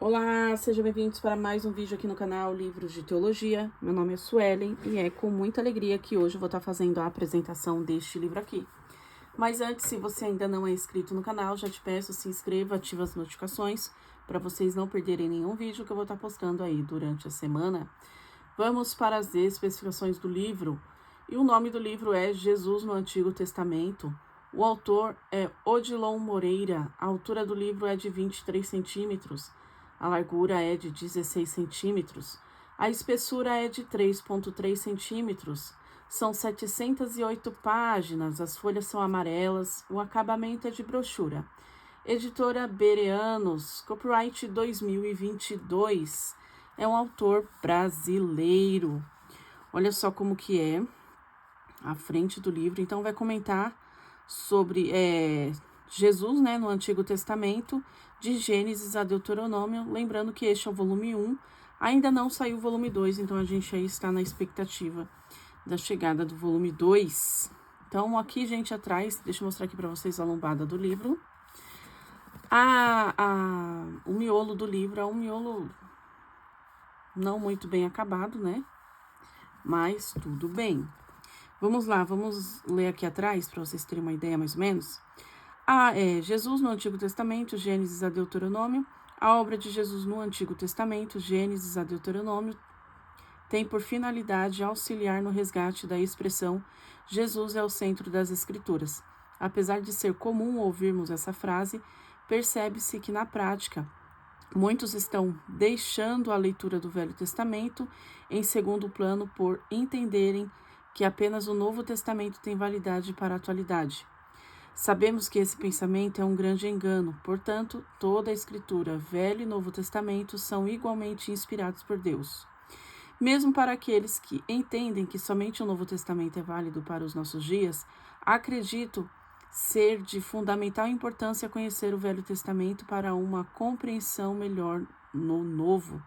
Olá, sejam bem-vindos para mais um vídeo aqui no canal Livros de Teologia. Meu nome é Suelen e é com muita alegria que hoje eu vou estar fazendo a apresentação deste livro aqui. Mas antes, se você ainda não é inscrito no canal, já te peço, se inscreva, ative as notificações para vocês não perderem nenhum vídeo que eu vou estar postando aí durante a semana. Vamos para as especificações do livro. E o nome do livro é Jesus no Antigo Testamento. O autor é Odilon Moreira. A altura do livro é de 23 centímetros. A largura é de 16 centímetros. A espessura é de 3,3 centímetros. São 708 páginas. As folhas são amarelas. O acabamento é de brochura. Editora Bereanos. Copyright 2022. É um autor brasileiro. Olha só como que é a frente do livro. Então, vai comentar sobre Jesus, né, no Antigo Testamento, de Gênesis a Deuteronômio. Lembrando que este é o volume 1. Ainda não saiu o volume 2, então a gente aí está na expectativa da chegada do volume 2. Então, aqui, gente, atrás, deixa eu mostrar aqui para vocês a lombada do livro. O miolo do livro é um miolo não muito bem acabado, né? Mas tudo bem. Vamos lá, vamos ler aqui atrás para vocês terem uma ideia mais ou menos. Jesus no Antigo Testamento, Gênesis a Deuteronômio. A obra de Jesus no Antigo Testamento, Gênesis a Deuteronômio, tem por finalidade auxiliar no resgate da expressão Jesus é o centro das Escrituras. Apesar de ser comum ouvirmos essa frase, percebe-se que na prática muitos estão deixando a leitura do Velho Testamento em segundo plano por entenderem que apenas o Novo Testamento tem validade para a atualidade. Sabemos que esse pensamento é um grande engano, portanto, toda a Escritura, Velho e Novo Testamento, são igualmente inspirados por Deus. Mesmo para aqueles que entendem que somente o Novo Testamento é válido para os nossos dias, acredito ser de fundamental importância conhecer o Velho Testamento para uma compreensão melhor no Novo.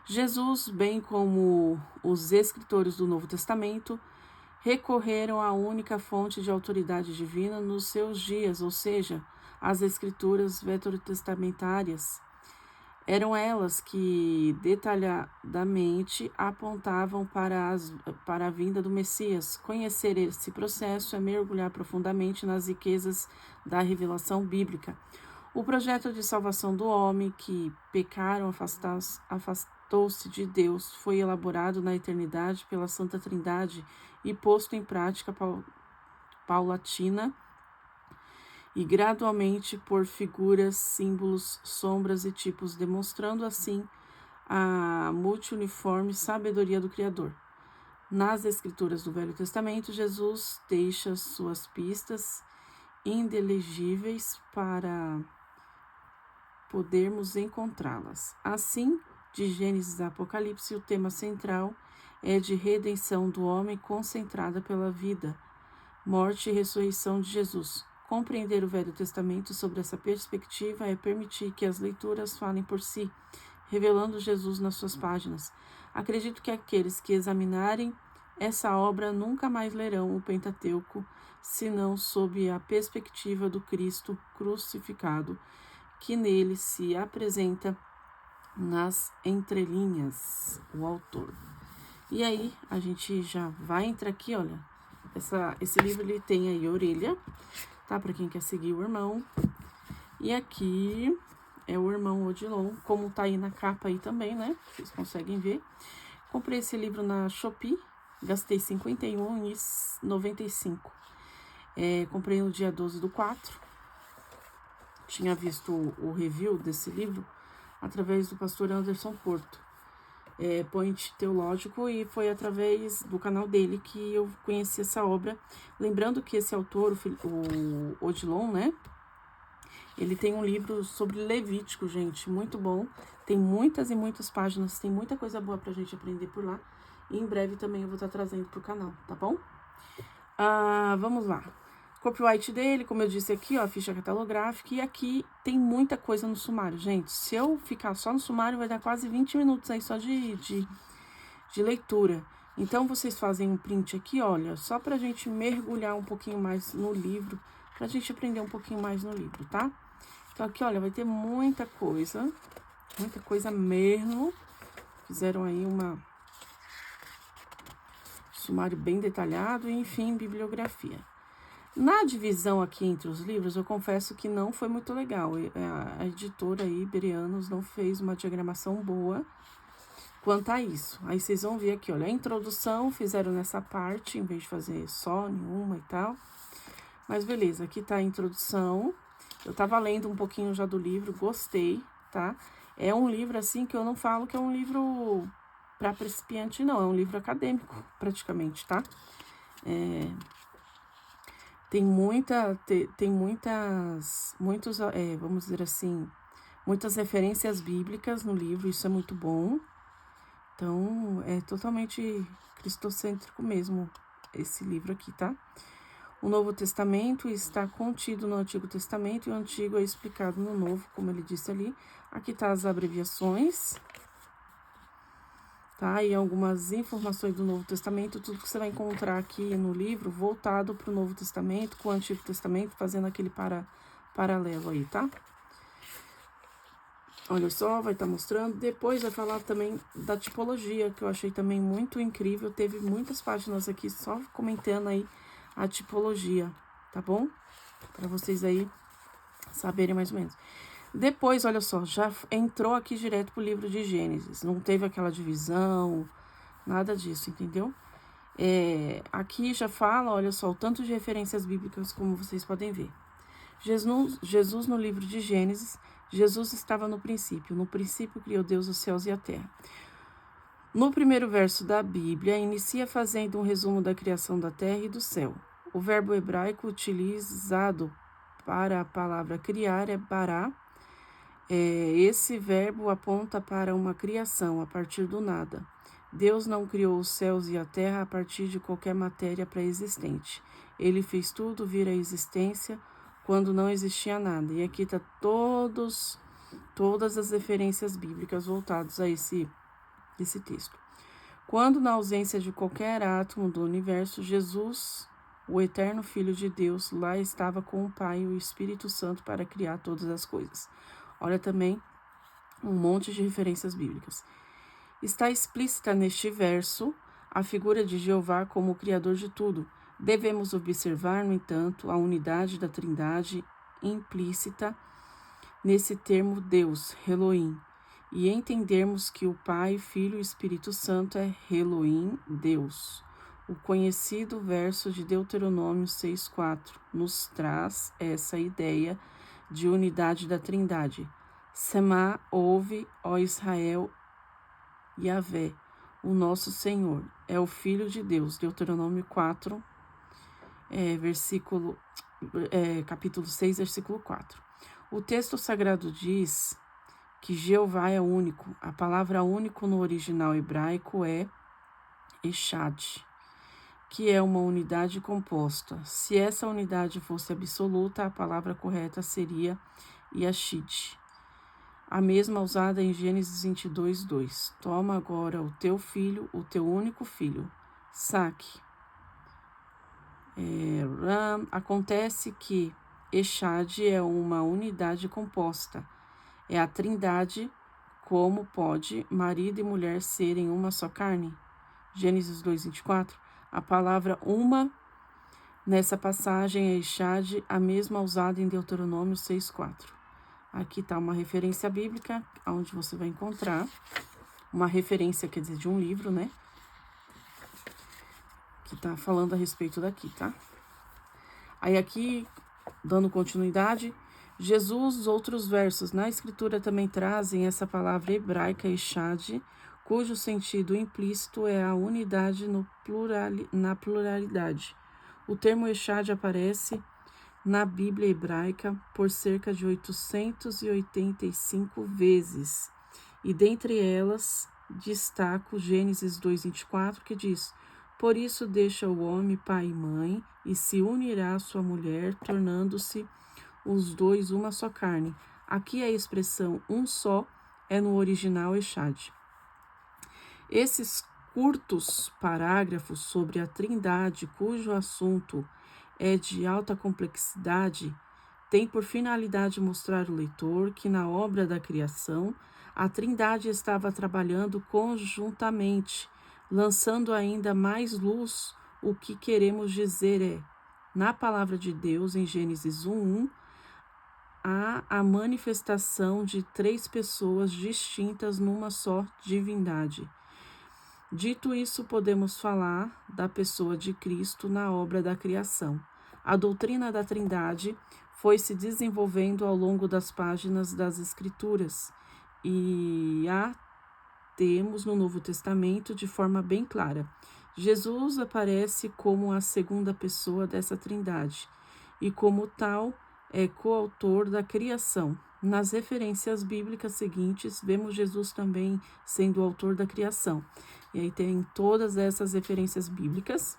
Jesus, bem como os escritores do Novo Testamento, recorreram à única fonte de autoridade divina nos seus dias, ou seja, as escrituras veterotestamentárias. Eram elas que detalhadamente apontavam para a vinda do Messias. Conhecer esse processo é mergulhar profundamente nas riquezas da revelação bíblica. O projeto de salvação do homem que pecaram afastou-se de Deus foi elaborado na eternidade pela Santa Trindade e posto em prática paulatina e gradualmente por figuras, símbolos, sombras e tipos, demonstrando assim a multiforme sabedoria do Criador. Nas Escrituras do Velho Testamento, Jesus deixa suas pistas indelegíveis para podermos encontrá-las. Assim, de Gênesis a Apocalipse, o tema central é de redenção do homem concentrada pela vida, morte e ressurreição de Jesus. Compreender o Velho Testamento sob essa perspectiva é permitir que as leituras falem por si, revelando Jesus nas suas páginas. Acredito que aqueles que examinarem essa obra nunca mais lerão o Pentateuco, senão sob a perspectiva do Cristo crucificado, que nele se apresenta nas entrelinhas, o autor. E aí, a gente já vai entrar aqui, olha, esse livro ele tem aí a orelha, tá? Para quem quer seguir o irmão. E aqui é o irmão Odilon, como tá aí na capa aí também, né? Vocês conseguem ver. Comprei esse livro na Shopee, gastei R$ 51,95. Comprei no dia 12/4. Tinha visto o review desse livro através do pastor Anderson Porto, Point Teológico, e foi através do canal dele que eu conheci essa obra. Lembrando que esse autor, o Odilon, né? Ele tem um livro sobre Levítico, gente, muito bom. Tem muitas e muitas páginas, tem muita coisa boa pra gente aprender por lá. E em breve também eu vou estar trazendo pro canal, tá bom? Vamos lá. Copyright dele, como eu disse aqui, ó, a ficha catalográfica. E aqui tem muita coisa no sumário, gente. Se eu ficar só no sumário, vai dar quase 20 minutos aí só de leitura. Então, vocês fazem um print aqui, olha, só pra gente mergulhar um pouquinho mais no livro, pra gente aprender um pouquinho mais no livro, tá? Então, aqui, olha, vai ter muita coisa. Muita coisa mesmo. Fizeram aí sumário bem detalhado, e enfim, bibliografia. Na divisão aqui entre os livros, eu confesso que não foi muito legal. A editora aí, Bereanos, não fez uma diagramação boa quanto a isso. Aí vocês vão ver aqui, olha, a introdução fizeram nessa parte, em vez de fazer só nenhuma e tal. Mas beleza, aqui tá a introdução. Eu tava lendo um pouquinho já do livro, gostei, tá? É um livro, assim, que eu não falo que é um livro para principiante, não. É um livro acadêmico, praticamente, tá? Tem vamos dizer assim, muitas referências bíblicas no livro, isso é muito bom. Então, é totalmente cristocêntrico mesmo esse livro aqui, tá? O Novo Testamento está contido no Antigo Testamento e o Antigo é explicado no Novo, como ele disse ali. Aqui tá as abreviações, tá? E algumas informações do Novo Testamento, tudo que você vai encontrar aqui no livro, voltado para o Novo Testamento com o Antigo Testamento, fazendo aquele paralelo aí, tá? Olha só, vai estar mostrando. Depois vai falar também da tipologia, que eu achei também muito incrível. Teve muitas páginas aqui só comentando aí a tipologia, tá bom? Para vocês aí saberem mais ou menos. Depois, olha só, já entrou aqui direto pro livro de Gênesis. Não teve aquela divisão, nada disso, entendeu? Aqui já fala, olha só, o tanto de referências bíblicas como vocês podem ver. Jesus no livro de Gênesis, Jesus estava no princípio. No princípio criou Deus os céus e a terra. No primeiro verso da Bíblia, inicia fazendo um resumo da criação da terra e do céu. O verbo hebraico utilizado para a palavra criar é bará. Esse verbo aponta para uma criação a partir do nada. Deus não criou os céus e a terra a partir de qualquer matéria pré-existente. Ele fez tudo vir à existência quando não existia nada. E aqui está todas as referências bíblicas voltadas a esse texto. Quando, na ausência de qualquer átomo do universo, Jesus, o eterno Filho de Deus, lá estava com o Pai e o Espírito Santo para criar todas as coisas. Olha também um monte de referências bíblicas. Está explícita neste verso a figura de Jeová como o Criador de tudo. Devemos observar, no entanto, a unidade da Trindade implícita nesse termo Deus, Elohim, e entendermos que o Pai, Filho e Espírito Santo é Elohim, Deus. O conhecido verso de Deuteronômio 6,4 nos traz essa ideia de unidade da Trindade. Semá, ouve, ó Israel, Yahvé, o nosso Senhor, é o Filho de Deus. Deuteronômio 4, capítulo 6, versículo 4. O texto sagrado diz que Jeová é único. A palavra único no original hebraico é Echad, que é uma unidade composta. Se essa unidade fosse absoluta, a palavra correta seria Yashid, a mesma usada em Gênesis 22, 2. Toma agora o teu filho, o teu único filho, saque. Acontece que Echad é uma unidade composta. É a Trindade. Como pode marido e mulher serem uma só carne? Gênesis 2, 24. A palavra uma nessa passagem é Echad, a mesma usada em Deuteronômio 6,4. Aqui está uma referência bíblica, onde você vai encontrar uma referência, quer dizer, de um livro, né? Que está falando a respeito daqui, tá? Aí aqui, dando continuidade, Jesus, outros versos na Escritura também trazem essa palavra hebraica Echad, cujo sentido implícito é a unidade na pluralidade. O termo Echad aparece na Bíblia hebraica por cerca de 885 vezes, e dentre elas destaco Gênesis 2:24, que diz: por isso deixa o homem pai e mãe e se unirá à sua mulher, tornando-se os dois uma só carne. Aqui a expressão um só é no original Echad. Esses curtos parágrafos sobre a Trindade, cujo assunto é de alta complexidade, tem por finalidade mostrar ao leitor que na obra da criação a Trindade estava trabalhando conjuntamente, lançando ainda mais luz. O que queremos dizer é, na palavra de Deus, em Gênesis 1:1, há a manifestação de 3 pessoas distintas numa só divindade. Dito isso, podemos falar da pessoa de Cristo na obra da criação. A doutrina da Trindade foi se desenvolvendo ao longo das páginas das Escrituras e a temos no Novo Testamento de forma bem clara. Jesus aparece como a segunda pessoa dessa Trindade e, como tal, é coautor da criação. Nas referências bíblicas seguintes, vemos Jesus também sendo o autor da criação. E aí tem todas essas referências bíblicas.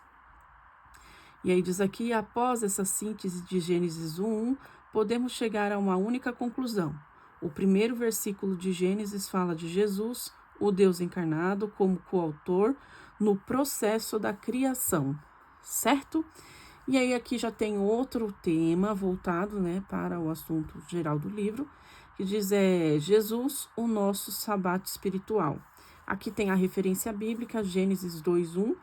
E aí diz aqui, após essa síntese de Gênesis 1:1, podemos chegar a uma única conclusão. O primeiro versículo de Gênesis fala de Jesus, o Deus encarnado, como coautor no processo da criação, certo? E aí aqui já tem outro tema voltado, né, para o assunto geral do livro, que diz Jesus, o nosso sabato espiritual. Aqui tem a referência bíblica, Gênesis 2:1.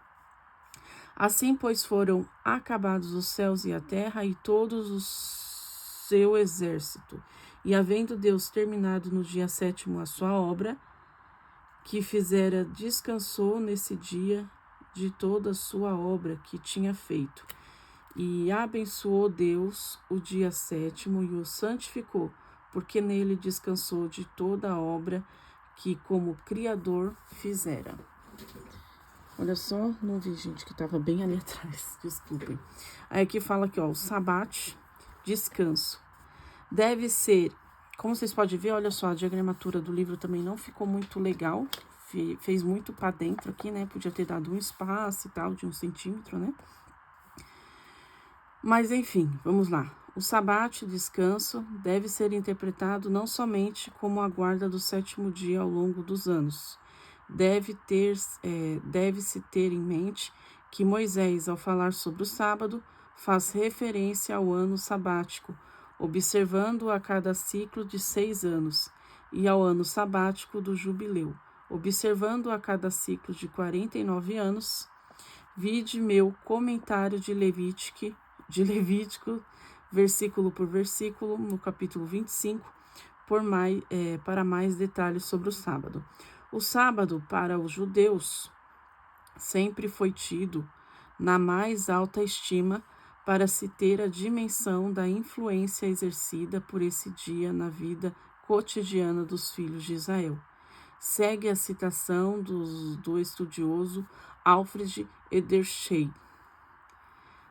Assim, pois, foram acabados os céus e a terra e todos o seu exército. E havendo Deus terminado no dia 7º a sua obra, que fizera, descansou nesse dia de toda a sua obra que tinha feito. E abençoou Deus o dia 7º e o santificou, porque nele descansou de toda a obra que como Criador fizera. Olha só, não vi, gente, que estava bem ali atrás, desculpem. Aí aqui fala aqui, ó, o sabate, descanso. Deve ser, como vocês podem ver, olha só, a diagramatura do livro também não ficou muito legal. Fez muito para dentro aqui, né? Podia ter dado um espaço e tal, de 1 centímetro, né? Mas, enfim, vamos lá. O sabate, descanso, deve ser interpretado não somente como a guarda do 7º dia ao longo dos anos. Deve-se ter em mente que Moisés, ao falar sobre o sábado, faz referência ao ano sabático, observando a cada ciclo de 6 anos, e ao ano sabático do jubileu, observando a cada ciclo de 49 anos. Vide meu comentário de Levítico, versículo por versículo, no capítulo 25, para mais detalhes sobre o sábado. O sábado, para os judeus, sempre foi tido na mais alta estima para se ter a dimensão da influência exercida por esse dia na vida cotidiana dos filhos de Israel. Segue a citação do estudioso Alfred Edersheim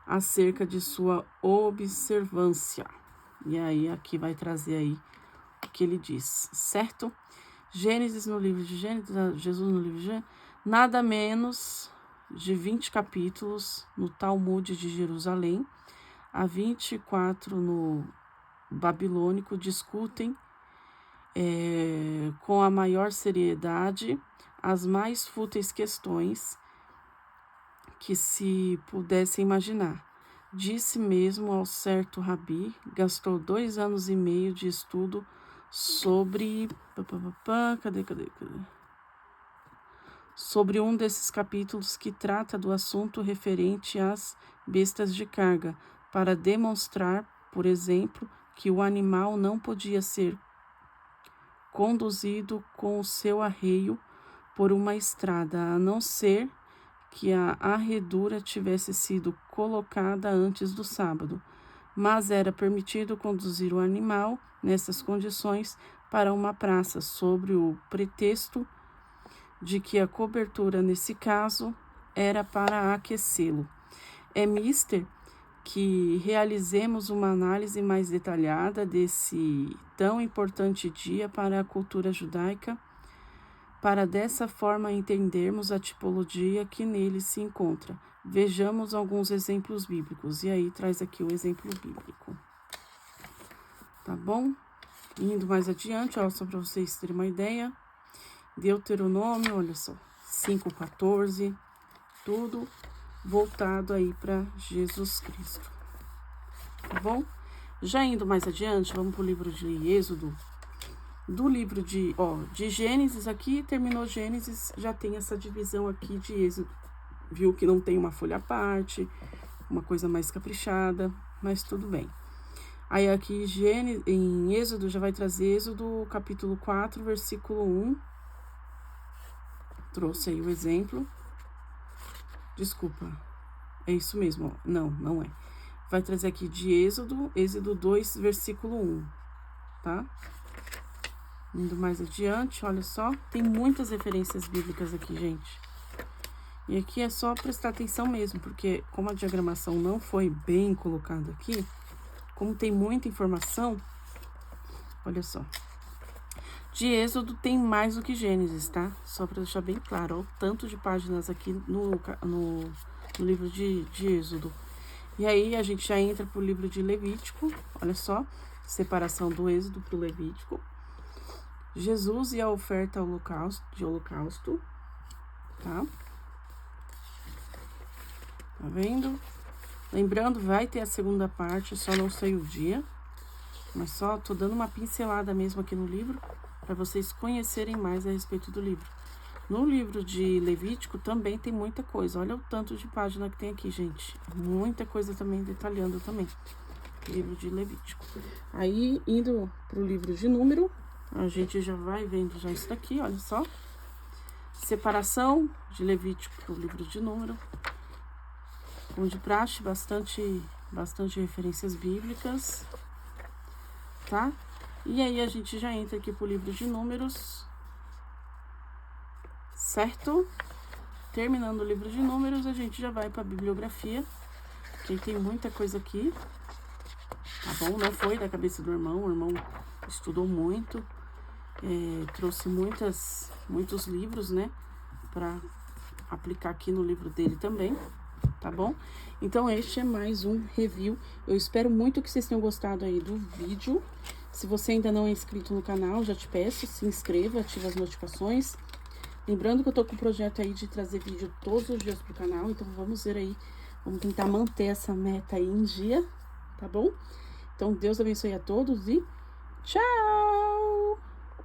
acerca de sua observância. E aí, aqui vai trazer aí o que ele diz, certo? Gênesis no livro de Gênesis, Jesus no livro de Gênesis, nada menos de 20 capítulos no Talmud de Jerusalém, a 24 no Babilônico, discutem com a maior seriedade as mais fúteis questões que se pudesse imaginar. Disse mesmo ao certo rabi, gastou 2 anos e meio de estudo sobre sobre um desses capítulos que trata do assunto referente às bestas de carga, para demonstrar, por exemplo, que o animal não podia ser conduzido com o seu arreio por uma estrada, a não ser que a arredura tivesse sido colocada antes do sábado, mas era permitido conduzir o animal nessas condições para uma praça, sobre o pretexto de que a cobertura, nesse caso, era para aquecê-lo. É mister que realizemos uma análise mais detalhada desse tão importante dia para a cultura judaica, para dessa forma entendermos a tipologia que nele se encontra. Vejamos alguns exemplos bíblicos. E aí traz aqui o exemplo bíblico. Tá bom? Indo mais adiante, ó, só para vocês terem uma ideia. Deuteronômio, olha só, 5:14, tudo voltado aí para Jesus Cristo. Tá bom? Já indo mais adiante, vamos pro livro de Êxodo. Do livro de Gênesis aqui, terminou Gênesis, já tem essa divisão aqui de Êxodo. Viu que não tem uma folha à parte, uma coisa mais caprichada, mas tudo bem. Aí aqui em Êxodo já vai trazer Êxodo capítulo 4, versículo 1. Trouxe aí o exemplo. Desculpa, é isso mesmo, ó. Não é. Vai trazer aqui de Êxodo 2, versículo 1, tá? Indo mais adiante, olha só, tem muitas referências bíblicas aqui, gente. E aqui é só prestar atenção mesmo, porque como a diagramação não foi bem colocada aqui, como tem muita informação, olha só. De Êxodo tem mais do que Gênesis, tá? Só para deixar bem claro, ó, o tanto de páginas aqui no livro de Êxodo. E aí a gente já entra pro livro de Levítico, olha só, separação do Êxodo pro Levítico. Jesus e a oferta de holocausto, tá? Tá vendo? Lembrando, vai ter a segunda parte, só não sei o dia. Mas só tô dando uma pincelada mesmo aqui no livro, para vocês conhecerem mais a respeito do livro. No livro de Levítico também tem muita coisa. Olha o tanto de página que tem aqui, gente. Muita coisa também detalhando também. Livro de Levítico. Aí, indo pro livro de Número, a gente já vai vendo já isso daqui, olha só. Separação de Levítico pro livro de Número. Como de praxe, bastante referências bíblicas, tá? E aí a gente já entra aqui pro livro de Números, certo? Terminando o livro de Números, a gente já vai pra bibliografia, que tem muita coisa aqui, tá bom? Não foi da cabeça do irmão, o irmão estudou muito, trouxe muitos livros, né, pra aplicar aqui no livro dele também, tá bom? Então, este é mais um review. Eu espero muito que vocês tenham gostado aí do vídeo. Se você ainda não é inscrito no canal, já te peço, se inscreva, ative as notificações. Lembrando que eu tô com o projeto aí de trazer vídeo todos os dias pro canal, então vamos ver aí, vamos tentar manter essa meta aí em dia, tá bom? Então, Deus abençoe a todos e tchau!